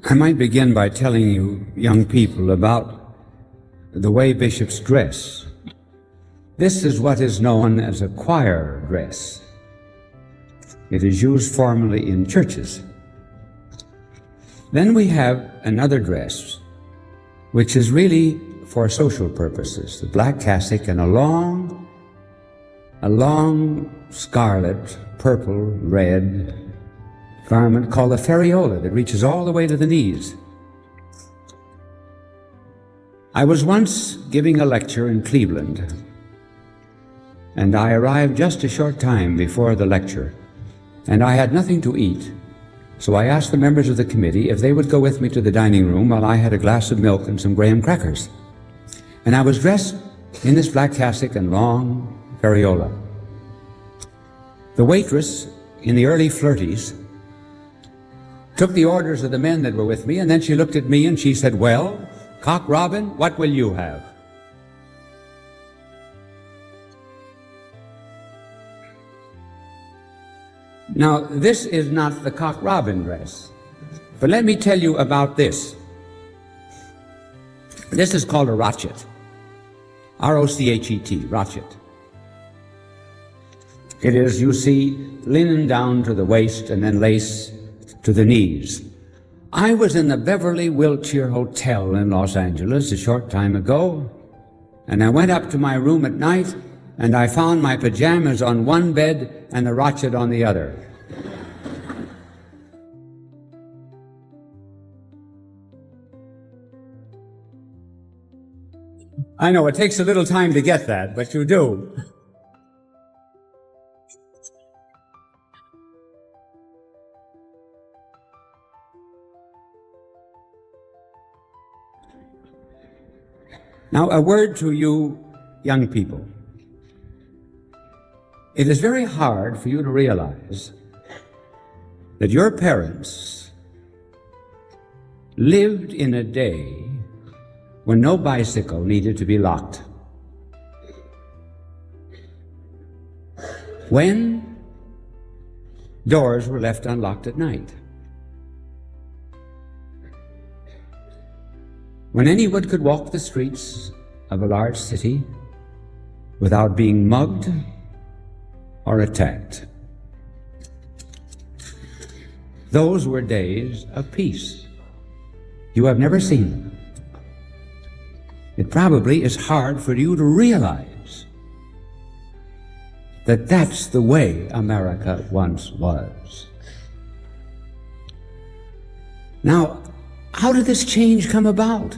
I might begin by telling you, young people, about the way bishops dress. This is what is known as a choir dress. It is used formally in churches. Then we have another dress, which is really for social purposes. The black cassock and a long scarlet, purple, red garment called a ferriola that reaches all the way to the knees. I was once giving a lecture in Cleveland, and I arrived just a short time before the lecture, and I had nothing to eat. So I asked the members of the committee if they would go with me to the dining room while I had a glass of milk and some graham crackers. And I was dressed in this black cassock and long ferriola. The waitress, in the early flirties, took the orders of the men that were with me, and then she looked at me and she said, "Well, Cock Robin, what will you have?" Now, this is not the Cock Robin dress, but let me tell you about this. This is called a rochet, R-O-C-H-E-T, rochet. It is, you see, linen down to the waist and then lace to the knees. I was in the Beverly Wilshire Hotel in Los Angeles a short time ago, and I went up to my room at night, and I found my pajamas on one bed and the rochet on the other. I know it takes a little time to get that, but you do. Now, a word to you young people. It is very hard for you to realize that your parents lived in a day when no bicycle needed to be locked. When doors were left unlocked at night. When anyone could walk the streets of a large city without being mugged or attacked. Those were days of peace. You have never seen them. It probably is hard for you to realize that that's the way America once was. Now, how did this change come about?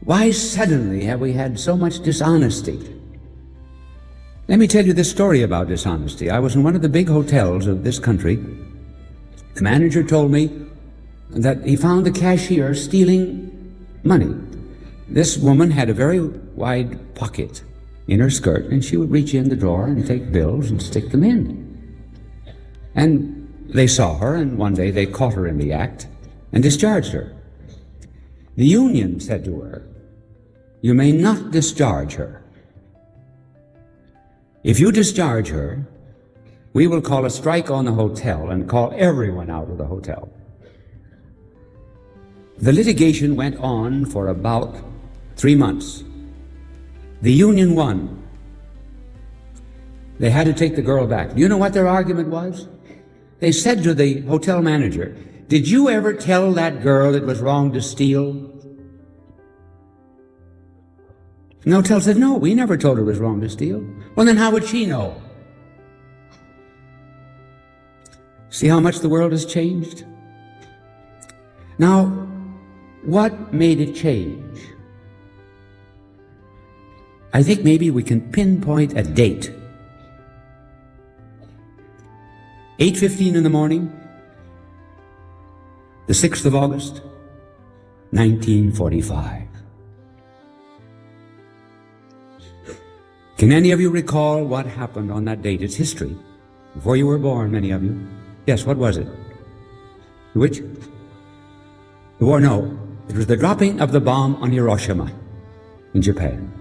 Why suddenly have we had so much dishonesty? Let me tell you this story about dishonesty. I was in one of the big hotels of this country. The manager told me that he found the cashier stealing money. This woman had a very wide pocket in her skirt, and she would reach in the drawer and take bills and stick them in. And they saw her, and one day they caught her in the act and discharged her. The union said to her, "You may not discharge her. If you discharge her, we will call a strike on the hotel and call everyone out of the hotel." The litigation went on for about 3 months. The union won. They had to take the girl back. Do you know what their argument was? They said to the hotel manager, "Did you ever tell that girl it was wrong to steal?" And the hotel said, "No, we never told her it was wrong to steal." "Well, then how would she know?" See how much the world has changed? Now, what made it change? I think maybe we can pinpoint a date. 8:15 in the morning, the 6th of August, 1945. Can any of you recall what happened on that date? It's history. Before you were born, many of you. Yes, what was it? Which? The war, no. It was the dropping of the bomb on Hiroshima in Japan.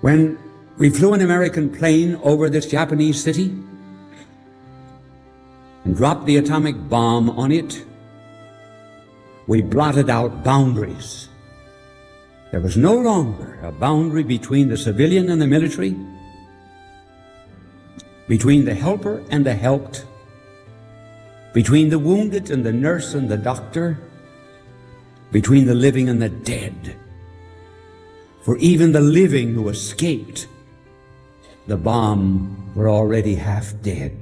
When we flew an American plane over this Japanese city, and dropped the atomic bomb on it, we blotted out boundaries. There was no longer a boundary between the civilian and the military, between the helper and the helped, between the wounded and the nurse and the doctor, between the living and the dead. For even the living who escaped the bomb were already half dead.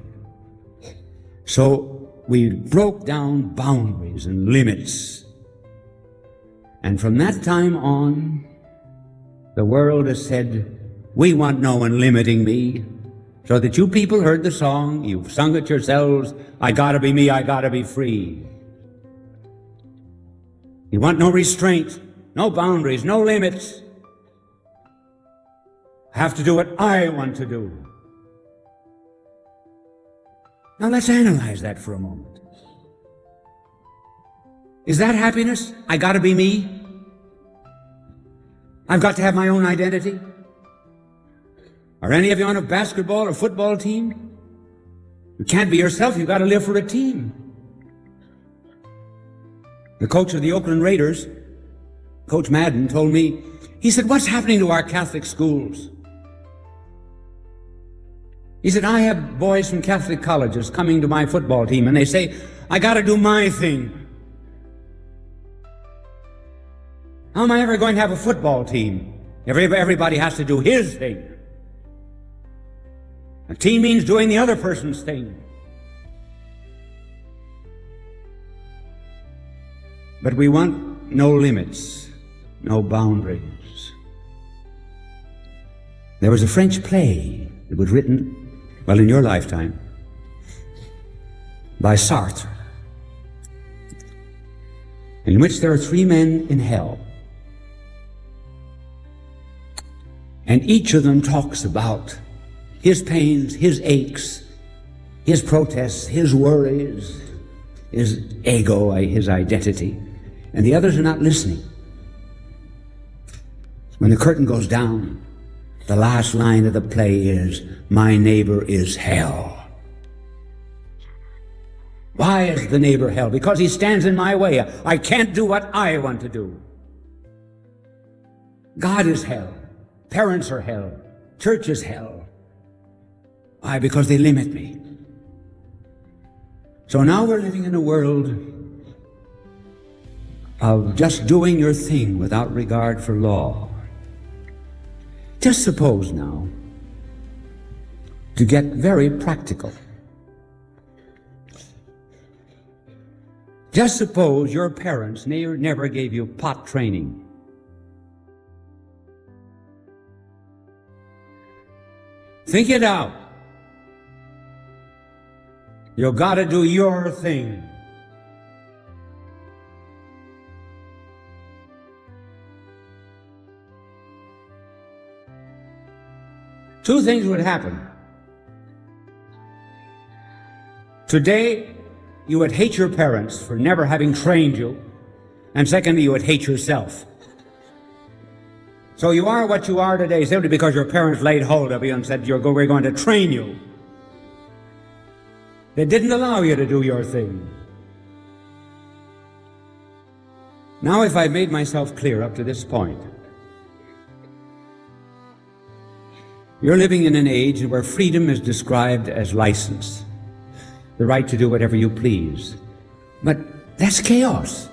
So we broke down boundaries and limits. And from that time on, the world has said, we want no one limiting me. So that you people heard the song, you've sung it yourselves, I gotta be me, I gotta be free. You want no restraint, no boundaries, no limits. I have to do what I want to do. Now let's analyze that for a moment. Is that happiness? I gotta be me? I've got to have my own identity? Are any of you on a basketball or football team? You can't be yourself, you've got to live for a team. The coach of the Oakland Raiders, Coach Madden, told me, he said, what's happening to our Catholic schools? He said, I have boys from Catholic colleges coming to my football team, and they say, I got to do my thing. How am I ever going to have a football team? Everybody has to do his thing. A team means doing the other person's thing. But we want no limits, no boundaries. There was a French play that was written, well, in your lifetime, by Sartre, in which there are three men in hell. And each of them talks about his pains, his aches, his protests, his worries, his ego, his identity. And the others are not listening. When the curtain goes down, the last line of the play is, my neighbor is hell. Why is the neighbor hell? Because he stands in my way. I can't do what I want to do. God is hell. Parents are hell. Church is hell. Why? Because they limit me. So now we're living in a world of just doing your thing without regard for law. Just suppose now, to get very practical, just suppose your parents never gave you pot training. Think it out. You gotta do your thing. Two things would happen. Today, you would hate your parents for never having trained you, and secondly, you would hate yourself. So you are what you are today simply because your parents laid hold of you and said, we're going to train you. They didn't allow you to do your thing. Now, if I've made myself clear up to this point, you're living in an age where freedom is described as license, the right to do whatever you please. But that's chaos.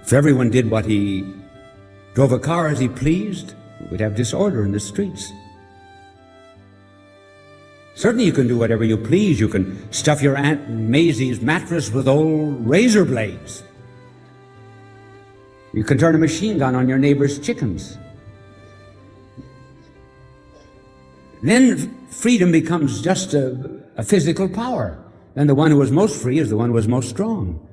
If everyone did what he drove a car as he pleased, we'd have disorder in the streets. Certainly you can do whatever you please. You can stuff your Aunt Maisie's mattress with old razor blades. You can turn a machine gun on your neighbor's chickens. Then freedom becomes just a physical power. And the one who was most free is the one who was most strong.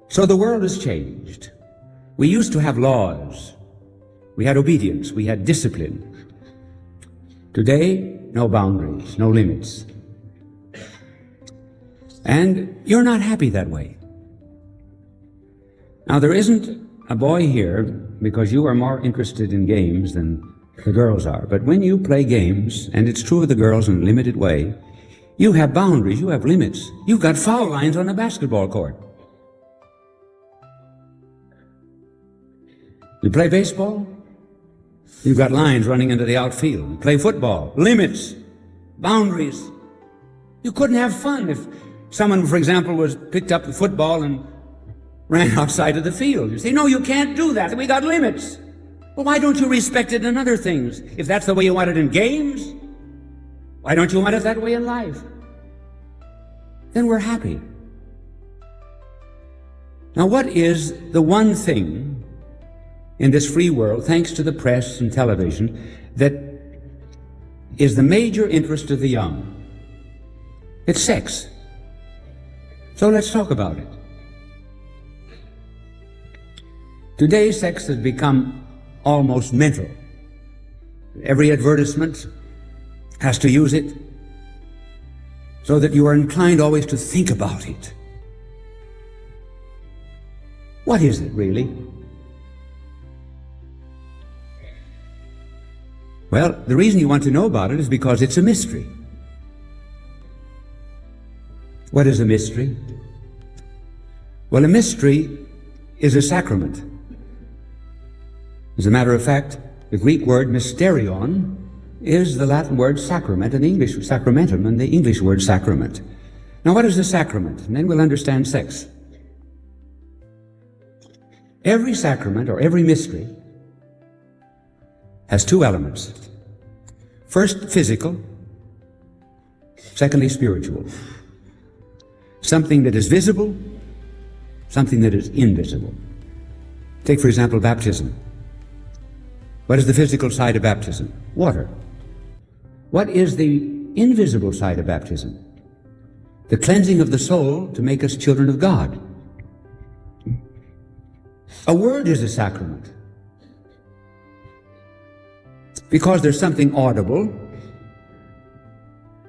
So the world has changed. We used to have laws. We had obedience. We had discipline. Today, no boundaries, no limits. And you're not happy that way. Now, there isn't a boy here, because you are more interested in games than The girls are. But when you play games, and it's true of the girls in a limited way, you have boundaries, you have limits. You've got foul lines on a basketball court. You play baseball, you've got lines running into the outfield. You play football, limits, boundaries. You couldn't have fun if someone, for example, was picked up the football and ran outside of the field. You say, no, you can't do that. We got limits. Well, why don't you respect it in other things? If that's the way you want it in games, why don't you want it that way in life? Then we're happy. Now, what is the one thing in this free world, thanks to the press and television, that is the major interest of the young? It's sex. So let's talk about it. Today, sex has become almost mental. Every advertisement has to use it so that you are inclined always to think about it. What is it, really? Well, the reason you want to know about it is because it's a mystery. What is a mystery? Well, a mystery is a sacrament. As a matter of fact, the Greek word mysterion is the Latin word sacrament and the English sacramentum and the English word sacrament. Now, what is a sacrament? And then we'll understand sex. Every sacrament or every mystery has two elements. First, physical. Secondly, spiritual. Something that is visible, something that is invisible. Take, for example, baptism. What is the physical side of baptism? Water. What is the invisible side of baptism? The cleansing of the soul to make us children of God. A word is a sacrament because there's something audible,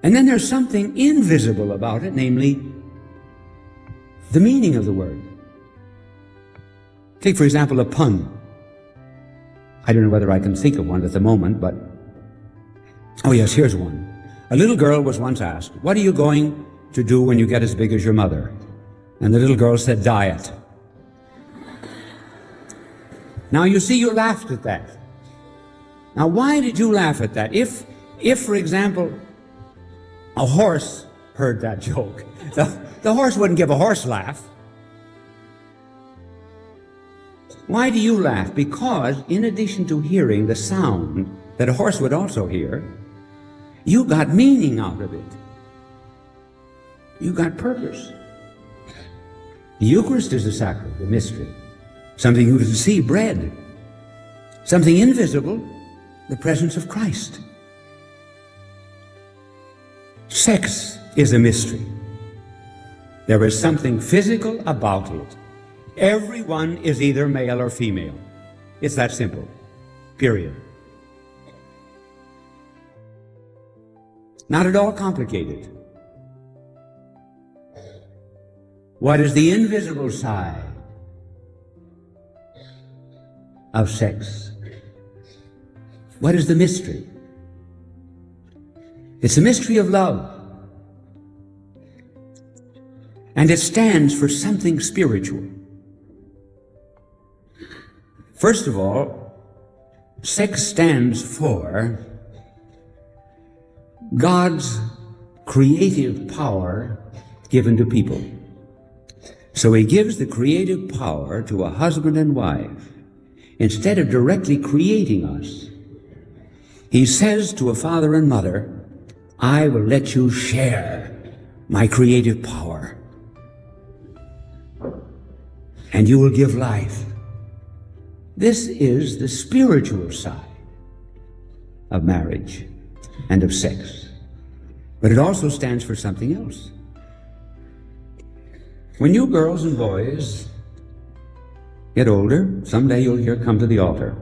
and then there's something invisible about it, namely the meaning of the word. Take, for example, a pun. I don't know whether I can think of one at the moment, but oh yes, here's one. A little girl was once asked, what are you going to do when you get as big as your mother? And the little girl said, diet. Now you see, you laughed at that. Now why did you laugh at that? If for example, a horse heard that joke, the horse wouldn't give a horse laugh. Why do you laugh? Because in addition to hearing the sound that a horse would also hear, you got meaning out of it. You got purpose. The Eucharist is a sacrament, a mystery. Something you can see, bread. Something invisible, the presence of Christ. Sex is a mystery. There is something physical about it. Everyone is either male or female. It's that simple. Period. Not at all complicated. What is the invisible side of sex? What is the mystery? It's a mystery of love. And it stands for something spiritual. First of all, sex stands for God's creative power given to people. So he gives the creative power to a husband and wife. Instead of directly creating us, he says to a father and mother, I will let you share my creative power, and you will give life. This is the spiritual side of marriage and of sex. But it also stands for something else. When you girls and boys get older, someday you'll hear come to the altar.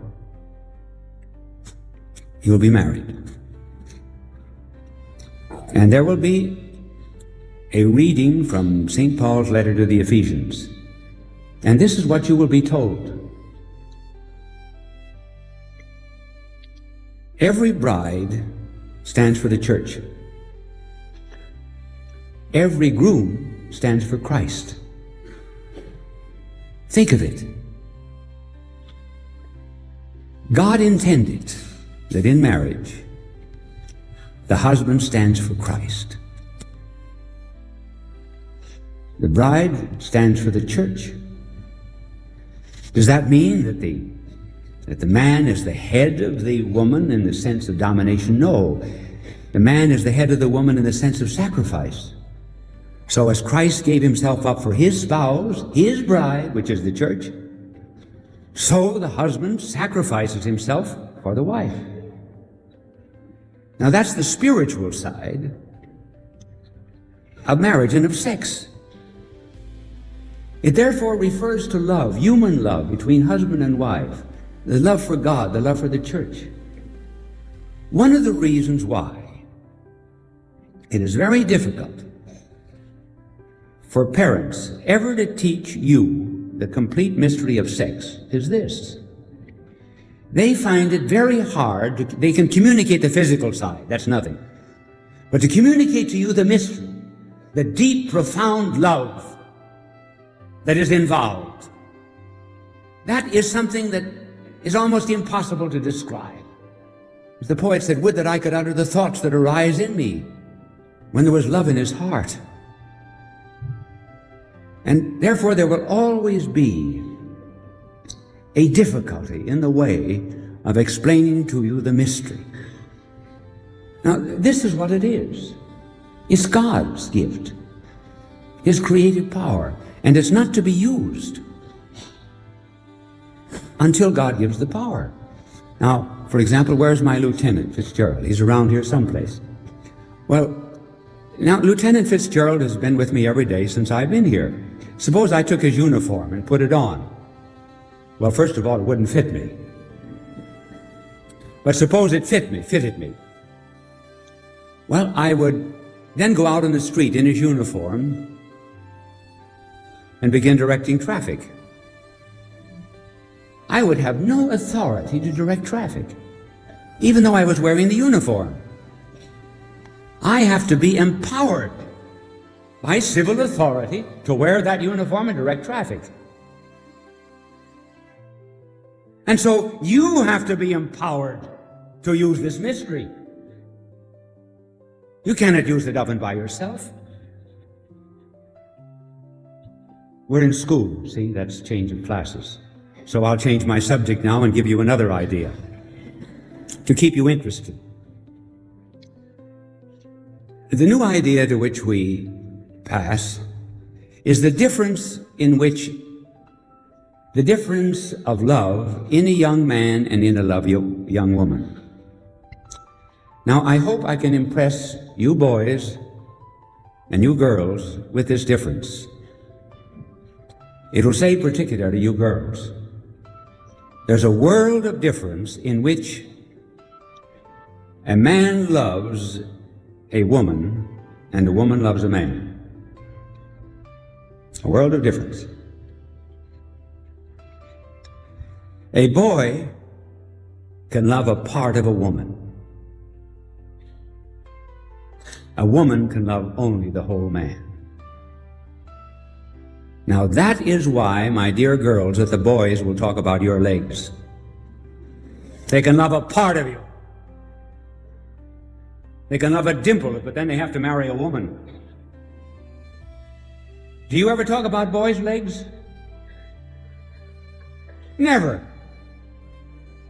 You'll be married. And there will be a reading from St. Paul's letter to the Ephesians. And this is what you will be told. Every bride stands for the church. Every groom stands for Christ. Think of it. God intended that in marriage, the husband stands for Christ. The bride stands for the church. Does that mean that the man is the head of the woman in the sense of domination? No. The man is the head of the woman in the sense of sacrifice. So as Christ gave himself up for his spouse, his bride, which is the church, so the husband sacrifices himself for the wife. Now that's the spiritual side of marriage and of sex. It therefore refers to love, human love between husband and wife, the love for God, the love for the church. One of the reasons why it is very difficult for parents ever to teach you the complete mystery of sex is this. They find it very hard they can communicate the physical side, that's nothing. But to communicate to you the mystery, the deep, profound love that is involved, that is something that is almost impossible to describe. As the poet said, would that I could utter the thoughts that arise in me when there was love in his heart. And therefore there will always be a difficulty in the way of explaining to you the mystery. Now, this is what it is. It's God's gift, his creative power, and it's not to be used until God gives the power. Now, for example, where's my Lieutenant Fitzgerald? He's around here someplace. Well, now, Lieutenant Fitzgerald has been with me every day since I've been here. Suppose I took his uniform and put it on. Well, first of all, it wouldn't fit me. But suppose it fitted me. Well, I would then go out on the street in his uniform and begin directing traffic. I would have no authority to direct traffic, even though I was wearing the uniform. I have to be empowered by civil authority to wear that uniform and direct traffic. And so you have to be empowered to use this mystery. You cannot use it of and by yourself. We're in school, see, that's change of classes. So I'll change my subject now and give you another idea to keep you interested. The new idea to which we pass is the difference of love in a young man and in a young woman. Now, I hope I can impress you boys and you girls with this difference. It'll say particularly you girls. There's a world of difference in which a man loves a woman and a woman loves a man. A world of difference. A boy can love a part of a woman. A woman can love only the whole man. Now that is why, my dear girls, that the boys will talk about your legs. They can love a part of you. They can love a dimple, but then they have to marry a woman. Do you ever talk about boys' legs? Never.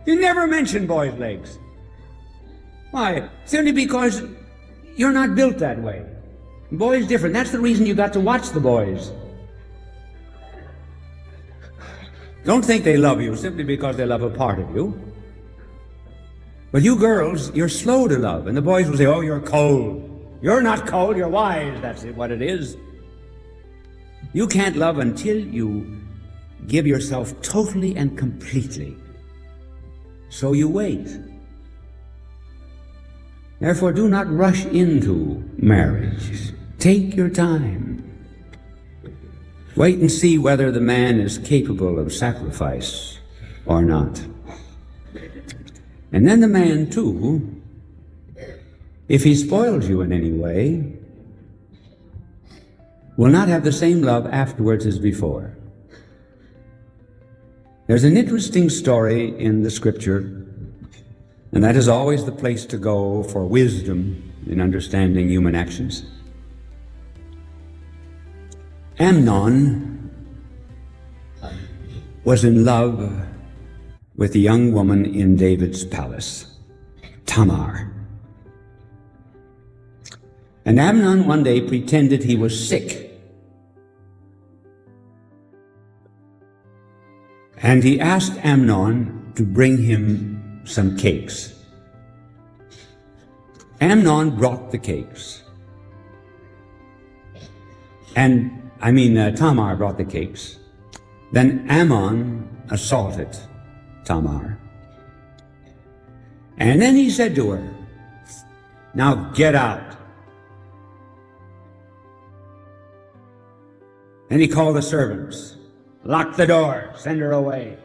You never mention boys' legs. Why? Simply because you're not built that way. Boys different. That's the reason you got to watch the boys. Don't think they love you simply because they love a part of you. But you girls, you're slow to love, and the boys will say, oh, you're cold. You're not cold, you're wise. That's what it is. You can't love until you give yourself totally and completely. So you wait. Therefore, do not rush into marriage. Take your time. Wait and see whether the man is capable of sacrifice or not. And then the man, too, if he spoils you in any way, will not have the same love afterwards as before. There's an interesting story in the Scripture, and that is always the place to go for wisdom in understanding human actions. Amnon was in love with a young woman in David's palace, Tamar. And Amnon one day pretended he was sick. And he asked Amnon to bring him some cakes. Amnon brought the cakes. Tamar brought the cakes. Then Ammon assaulted Tamar. And then he said to her, "Now get out." And he called the servants, "Lock the door, send her away."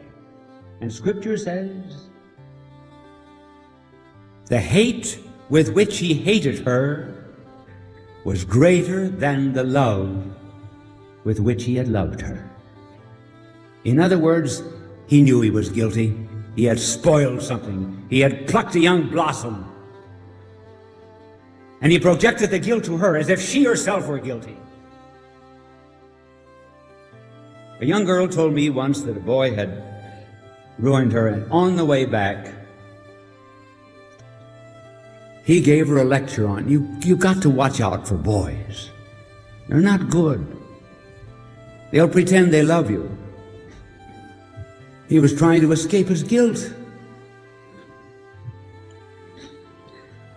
And Scripture says, the hate with which he hated her was greater than the love with which he had loved her. In other words, he knew he was guilty. He had spoiled something. He had plucked a young blossom. And he projected the guilt to her as if she herself were guilty. A young girl told me once that a boy had ruined her, and on the way back, he gave her a lecture on, you got to watch out for boys. They're not good. They'll pretend they love you. He was trying to escape his guilt.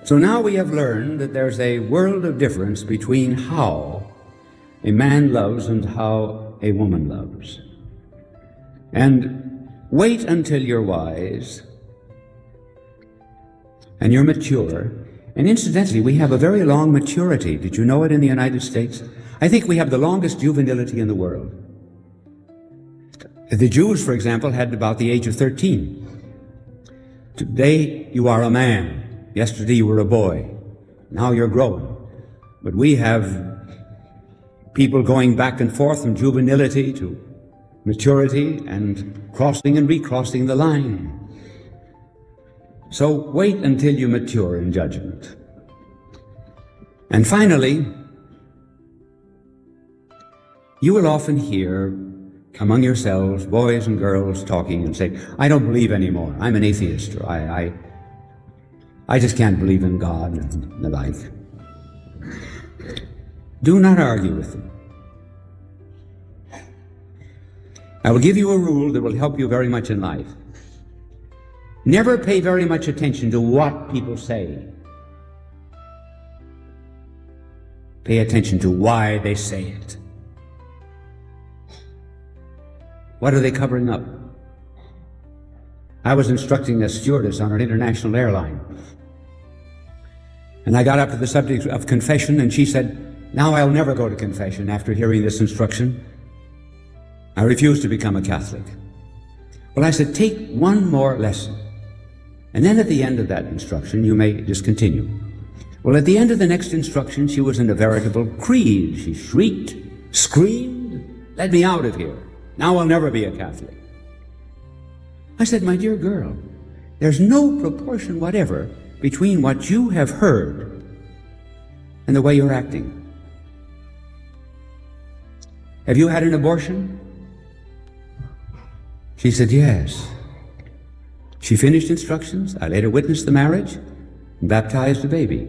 So now we have learned that there's a world of difference between how a man loves and how a woman loves. And wait until you're wise and you're mature. And incidentally, we have a very long maturity. Did you know it in the United States? I think we have the longest juvenility in the world. The Jews, for example, had about the age of 13. Today, you are a man. Yesterday, you were a boy. Now you're grown. But we have people going back and forth from juvenility to maturity and crossing and recrossing the line. So wait until you mature in judgment. And finally, you will often hear among yourselves, boys and girls talking and say, "I don't believe anymore. I'm an atheist," or I just can't believe in God and the like. Do not argue with them. I will give you a rule that will help you very much in life. Never pay very much attention to what people say. Pay attention to why they say it. What are they covering up? I was instructing a stewardess on an international airline. And I got up to the subject of confession, and she said, "Now I'll never go to confession after hearing this instruction. I refuse to become a Catholic." Well, I said, take one more lesson. And then at the end of that instruction, you may discontinue. Well, at the end of the next instruction, she was in a veritable creed. She shrieked, screamed, "Let me out of here. Now I'll never be a Catholic." I said, "My dear girl, there's no proportion whatever between what you have heard and the way you're acting. Have you had an abortion?" She said, "Yes." She finished instructions. I later witnessed the marriage and baptized the baby.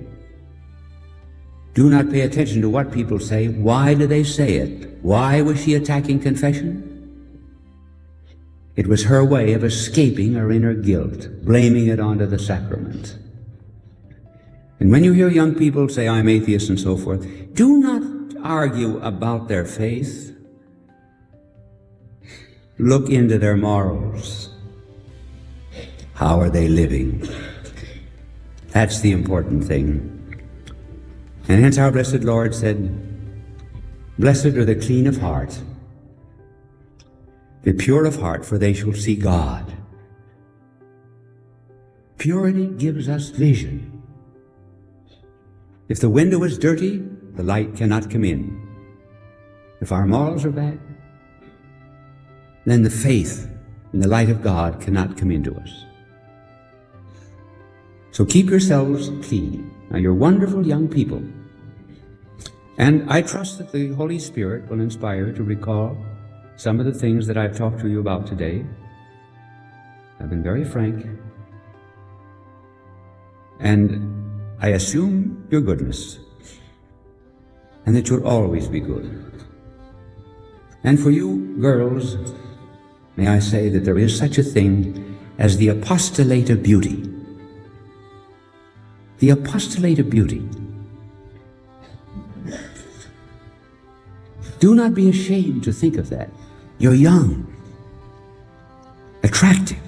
Do not pay attention to what people say. Why do they say it? Why was she attacking confession? It was her way of escaping her inner guilt, blaming it onto the sacrament. And when you hear young people say, "I'm atheist," and so forth, do not argue about their faith. Look into their morals. How are they living? That's the important thing. And hence our blessed Lord said, "Blessed are the clean of heart, the pure of heart, for they shall see God." Purity gives us vision. If the window is dirty, the light cannot come in. If our morals are bad, then the faith and the light of God cannot come into us. So keep yourselves clean. Now, you're wonderful young people. And I trust that the Holy Spirit will inspire you to recall some of the things that I've talked to you about today. I've been very frank. And I assume your goodness, and that you'll always be good. And for you girls, may I say that there is such a thing as the apostolate of beauty. The apostolate of beauty. Do not be ashamed to think of that. You're young, attractive,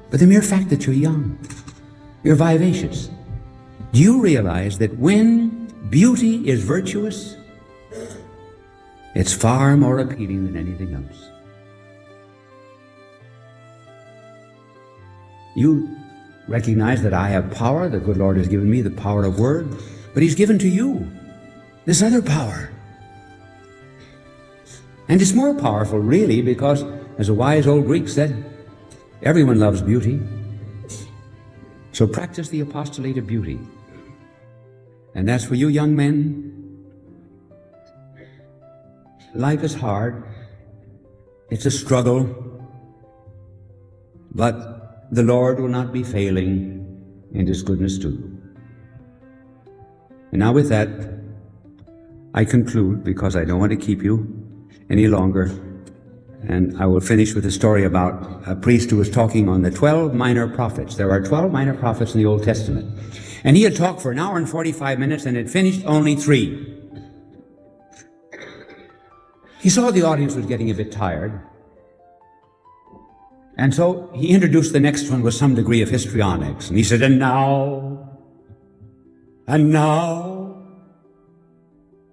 but the mere fact that you're young, you're vivacious. Do you realize that when beauty is virtuous, it's far more appealing than anything else? You recognize that I have power. The good Lord has given me the power of word, but He's given to you this other power. And it's more powerful, really, because, as a wise old Greek said, everyone loves beauty. So practice the apostolate of beauty. And as for you young men, life is hard. It's a struggle. But the Lord will not be failing in His goodness to you. And now with that, I conclude, because I don't want to keep you any longer. And I will finish with a story about a priest who was talking on the 12 minor prophets. There are 12 minor prophets in the Old Testament. And he had talked for an hour and 45 minutes and had finished only 3. He saw the audience was getting a bit tired. And so he introduced the next one with some degree of histrionics. And he said, and now,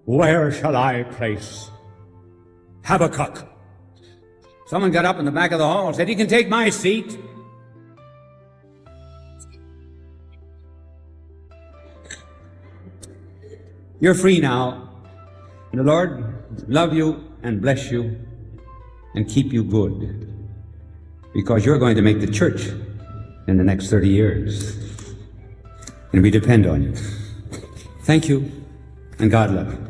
where shall I place Habakkuk? Someone got up in the back of the hall and said, you can take my seat. You're free now. And the Lord love you and bless you and keep you good, because you're going to make the church in the next 30 years. And we depend on you. Thank you, and God love you.